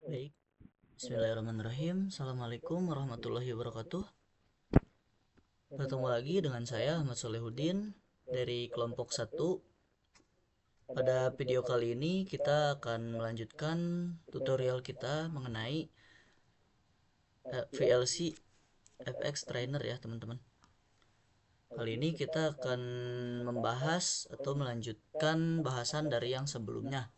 Baik, Bismillahirrahmanirrahim. Assalamualaikum warahmatullahi wabarakatuh. Bertemu lagi dengan saya Ahmad Solehudin dari kelompok 1. Pada video kali ini kita akan melanjutkan tutorial kita mengenai VLC FX Trainer ya teman-teman. Kali ini kita akan membahas atau melanjutkan bahasan dari yang sebelumnya.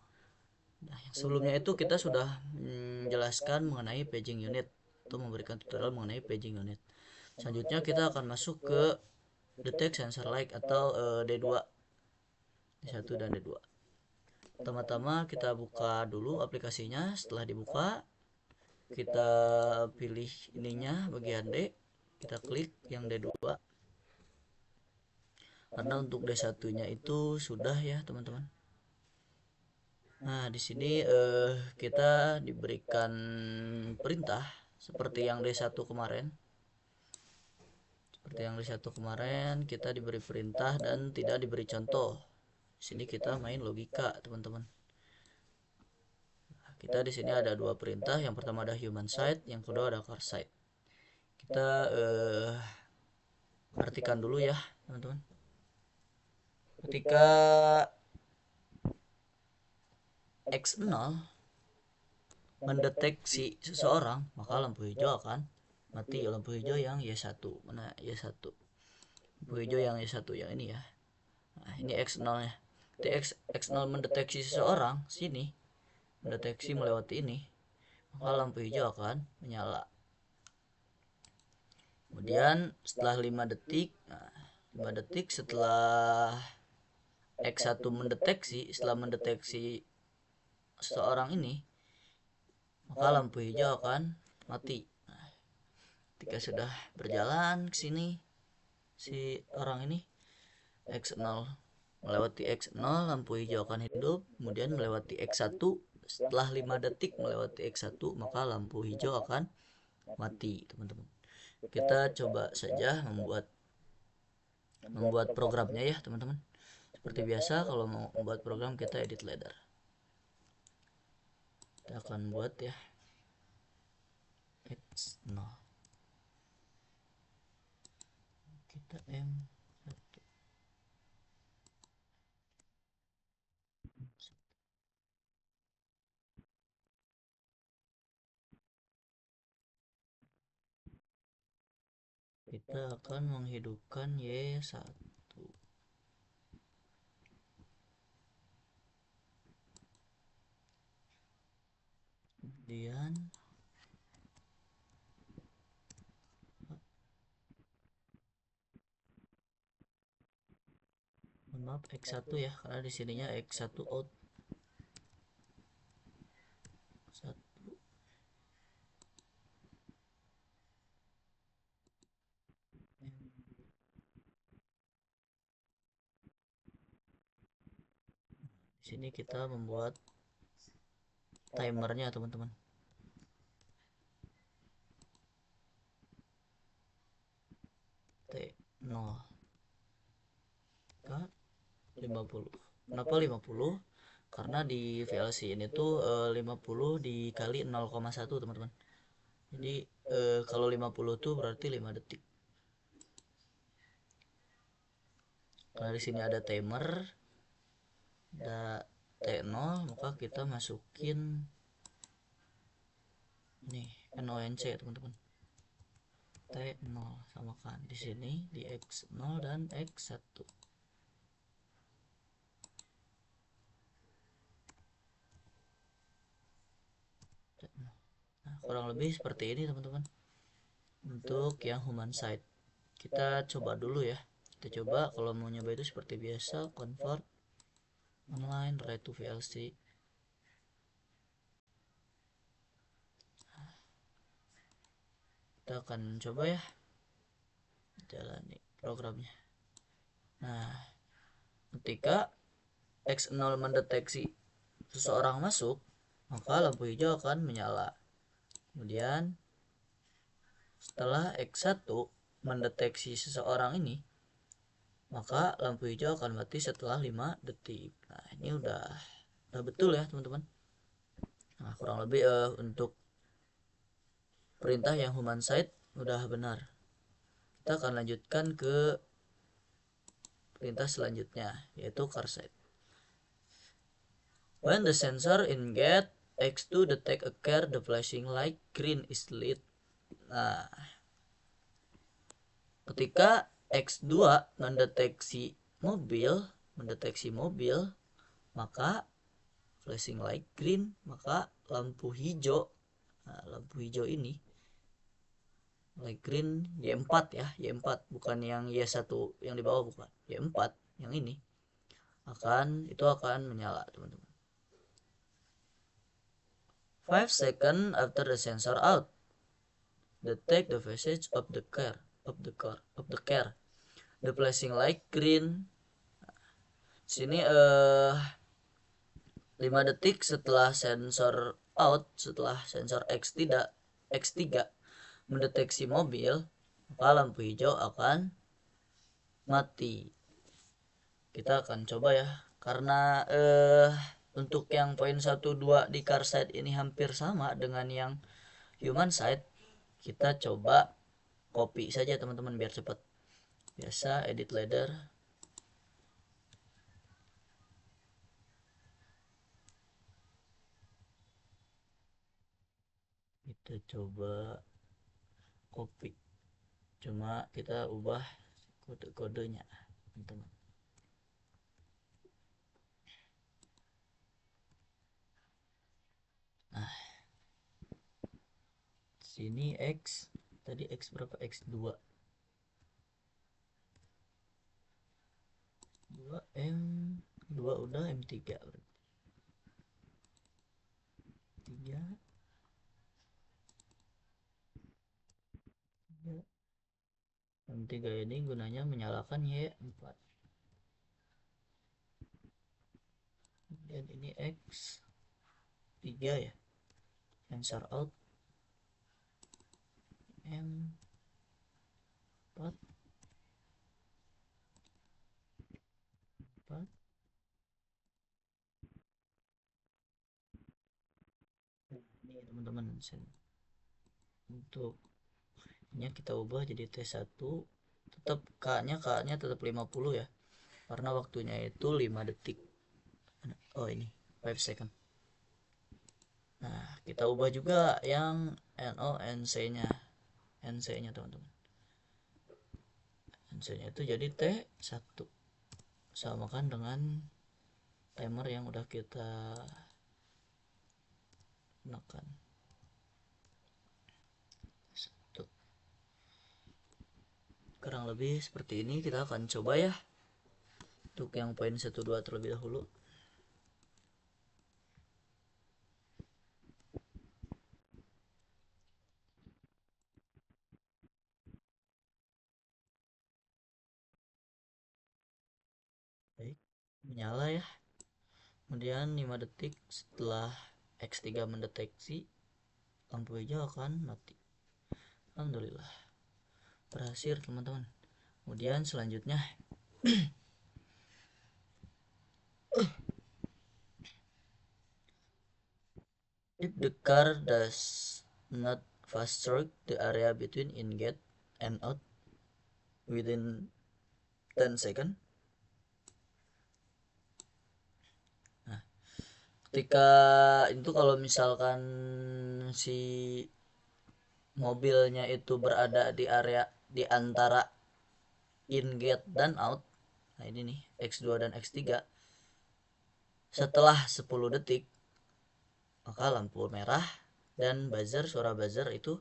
Nah, yang sebelumnya itu kita sudah menjelaskan mengenai paging unit atau memberikan tutorial mengenai paging unit. Selanjutnya kita akan masuk ke detect sensor like atau D2, D1 dan D2. Pertama-tama kita buka dulu aplikasinya. Setelah dibuka, kita pilih ininya bagian D, kita klik yang D2. Karena untuk D1-nya itu sudah ya, teman-teman. Nah, di sini kita diberikan perintah seperti yang D1 kemarin. Seperti yang D1 kemarin, kita diberi perintah dan tidak diberi contoh. Di sini kita main logika, teman-teman. Kita di sini ada dua perintah. Yang pertama ada human side, yang kedua ada car side. Kita artikan dulu ya, teman-teman. Ketika X0 mendeteksi seseorang, maka lampu hijau akan mati. Lampu hijau yang Y1. Mana Y1? Lampu hijau yang Y1 yang ini ya. Nah, ini X0 nya. X0 mendeteksi seseorang, sini mendeteksi melewati ini, maka lampu hijau akan menyala. Kemudian setelah 5 detik, 5 detik setelah X1 mendeteksi, setelah mendeteksi seseorang ini, maka lampu hijau akan mati. Nah, ketika sudah berjalan ke sini si orang ini, X0 melewati X0, lampu hijau akan hidup. Kemudian melewati X1, setelah 5 detik melewati X1, maka lampu hijau akan mati, teman-teman. Kita coba saja membuat programnya ya, teman-teman. Seperti biasa, kalau mau membuat program kita edit ladder. Kita akan buat ya X0. Kita M1. Kita akan menghidupkan Y1. Kemudian maaf X1 ya, karena di sininya X1 out. 1. Di sini kita membuat timernya, teman-teman. T0 ke 50. Kenapa 50? Karena di VLC ini tuh 50 dikali 0,1, teman-teman. Jadi kalau 50 tuh berarti 5 detik. Karena di sini ada timer, ada T0, maka kita masukin nih NONC, teman-teman. T0 samakan di sini di X0 dan X1. Nah, kurang lebih seperti ini, teman-teman. Untuk yang human side, kita coba dulu ya. Kita coba kalau mau nyoba itu seperti biasa, convert online write to VLC. Kita akan coba ya, jalani programnya. Nah, ketika X0 mendeteksi seseorang masuk, maka lampu hijau akan menyala. Kemudian setelah X1 mendeteksi seseorang ini, maka lampu hijau akan mati setelah 5 detik. Nah, ini udah betul ya, teman-teman. Nah, kurang lebih untuk perintah yang human side udah benar. Kita akan lanjutkan ke perintah selanjutnya, yaitu car side. When the sensor in gate X2 detect a car, the flashing light green is lit. Nah, ketika X2 mendeteksi mobil, maka flashing light green, maka lampu hijau. Nah, lampu hijau ini light green Y4 ya, Y4 bukan yang Y1 yang di bawah, bukan. Y4 yang ini akan menyala, teman-teman. 5 seconds after the sensor out, detect the passage of the car. The flashing light green. Sini 5 detik setelah sensor out, setelah sensor X3 mendeteksi mobil, maka lampu hijau akan mati. Kita akan coba ya, karena untuk yang poin 1-2 di car side ini hampir sama dengan yang human side. Kita coba copy saja, teman-teman, biar cepat. Biasa edit ladder, kita coba copy, cuma kita ubah kode-kodenya, teman-teman. Nah, sini X, tadi X berapa? X2 M2 udah, M3 berarti 3 M3 ini gunanya menyalakan Y4. Dan ini X3 ya, sensor out M4 ini, teman-teman. Untuk ini kita ubah jadi T1, tetap K-nya tetap 50 ya, karena waktunya itu 5 detik. Oh, ini 5 second. Nah, kita ubah juga yang NC-nya, teman-teman. NC-nya itu jadi T1, samakan dengan timer yang udah kita gunakan. Kurang lebih seperti ini. Kita akan coba ya untuk yang poin 1-2 terlebih dahulu. Baik, menyala ya. Kemudian 5 detik setelah X3 mendeteksi, lampu hijau akan mati. Alhamdulillah berhasil, teman-teman. Kemudian selanjutnya if the car does not fast track the area between in gate and out within 10 second. Nah, ketika itu kalau misalkan si mobilnya itu berada di area di antara in gate dan out, nah ini nih X2 dan X3, setelah 10 detik maka lampu merah dan buzzer, suara buzzer itu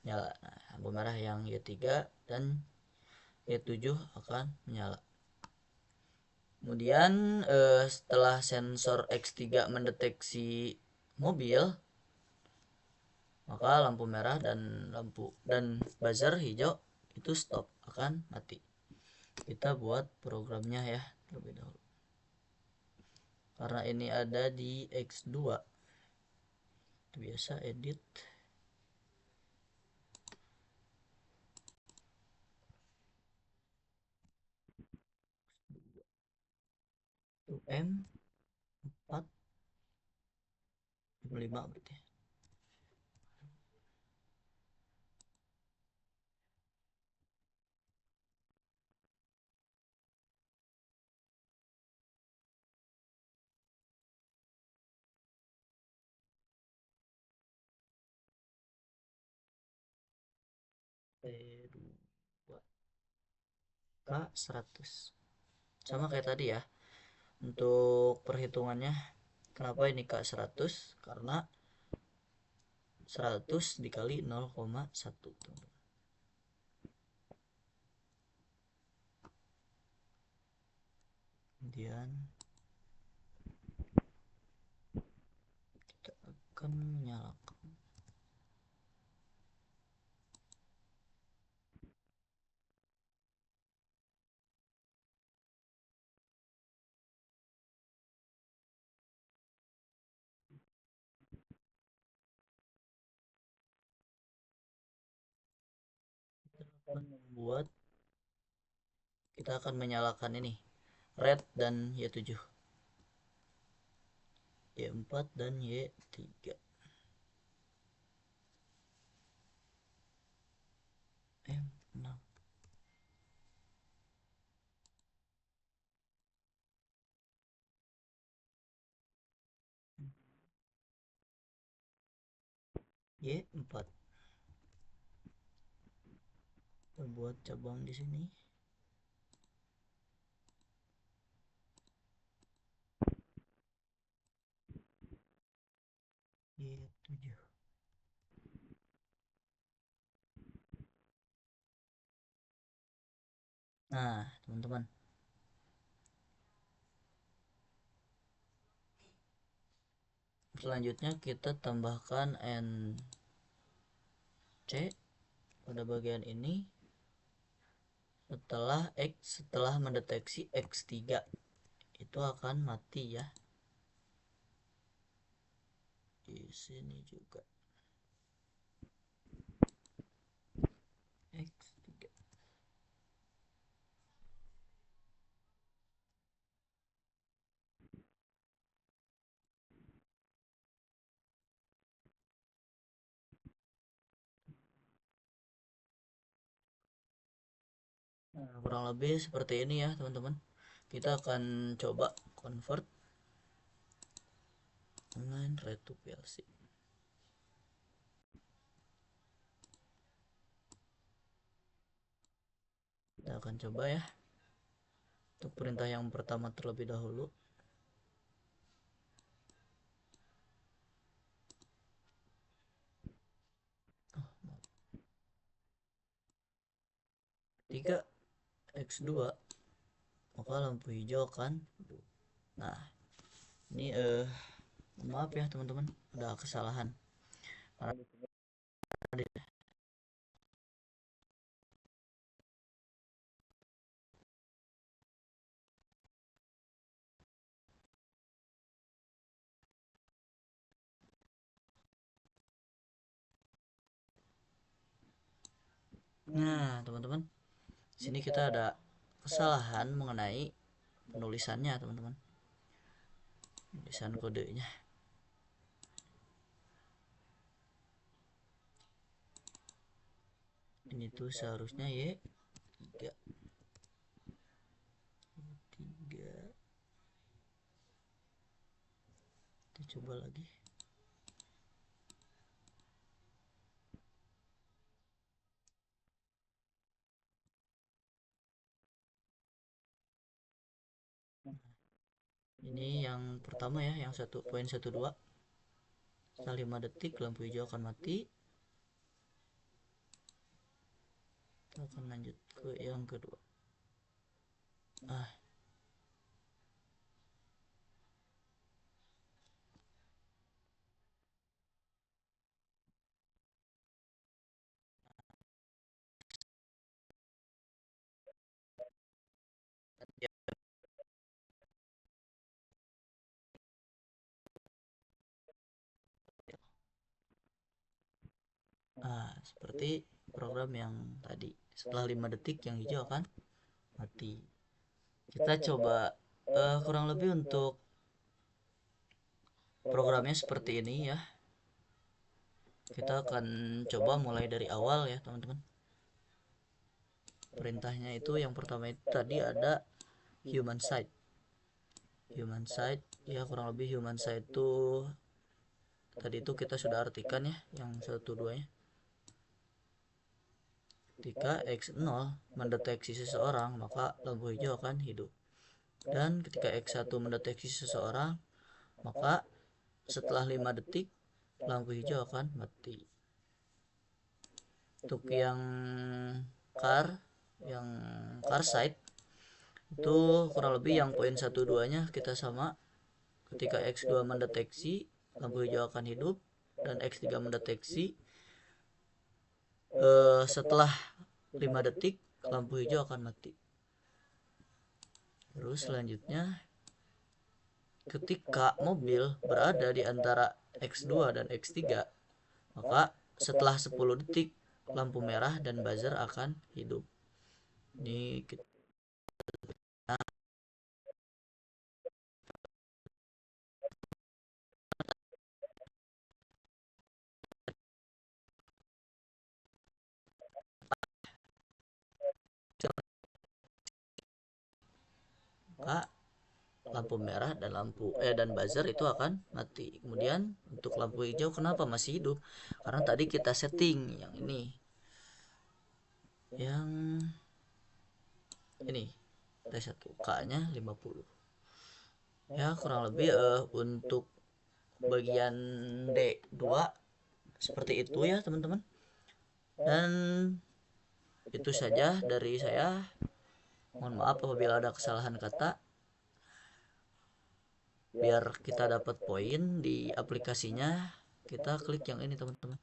nyala. Nah, lampu merah yang Y3 dan Y7 akan menyala. Kemudian setelah sensor X3 mendeteksi mobil, maka lampu merah dan buzzer hijau itu stop, akan mati. Kita buat programnya ya terlebih dahulu. Karena ini ada di X2, biasa edit M4 5 berarti. P2 K 100 sama kayak tadi ya. Untuk perhitungannya, kenapa ini K 100? Karena 100 dikali 0,1, teman-teman. Kemudian kita akan menyalakan. Kita akan menyalakan ini red dan Y7, Y4 dan Y3, M6, Y4. Kita buat cabang di sini. Y7. Nah, teman-teman, selanjutnya kita tambahkan NC pada bagian ini setelah mendeteksi X3 itu akan mati ya. Di sini juga X3. Nah, kurang lebih seperti ini ya, teman-teman. Kita akan coba convert online RAID to PLC. Kita akan coba ya. Untuk perintah yang pertama terlebih dahulu. Ketika X2, maka lampu hijau akan. Nah, ini maaf ya teman-teman, ada kesalahan. Nah, teman-teman, sini kita ada kesalahan mengenai penulisannya, teman-teman. Tulisan kodenya. Ini tuh seharusnya Y3. Kita coba lagi. Ini yang pertama ya, yang 1.12. Setelah 5 detik lampu hijau akan mati. Kita akan lanjut ke yang kedua. Seperti program yang tadi, setelah 5 detik yang hijau akan mati. Kita coba kurang lebih untuk Programnya seperti ini ya. Kita akan coba mulai dari awal ya teman-teman. Perintahnya itu yang pertama itu tadi ada human side. Human side ya, kurang lebih human side itu tadi itu kita sudah artikan ya, yang 1, 2 nya. Ketika X0 mendeteksi seseorang, maka lampu hijau akan hidup. Dan ketika X1 mendeteksi seseorang, maka setelah 5 detik lampu hijau akan mati. Untuk yang car side itu kurang lebih yang poin 1, 2 nya kita sama. Ketika X2 mendeteksi, lampu hijau akan hidup, dan X3 mendeteksi, setelah 5 detik lampu hijau akan mati. Terus selanjutnya, ketika mobil berada di antara X2 dan X3, maka setelah 10 detik lampu merah dan buzzer akan hidup. Ini kita maka lampu merah dan buzzer itu akan mati. Kemudian untuk lampu hijau kenapa masih hidup? Karena tadi kita setting yang ini. Yang ini T1 K-nya 50. Ya, kurang lebih untuk bagian D2 seperti itu ya, teman-teman. Dan itu saja dari saya. Mohon maaf apabila ada kesalahan kata. Biar kita dapat poin di aplikasinya, kita klik yang ini teman-teman.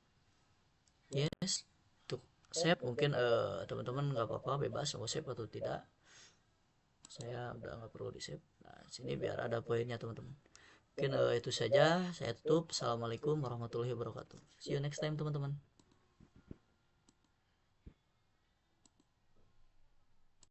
Yes, untuk save mungkin teman-teman nggak apa-apa, bebas mau save atau tidak. Saya udah nggak perlu di save. Nah, sini biar ada poinnya teman-teman. Mungkin itu saja. Saya tutup. Assalamualaikum warahmatullahi wabarakatuh. See you next time teman-teman.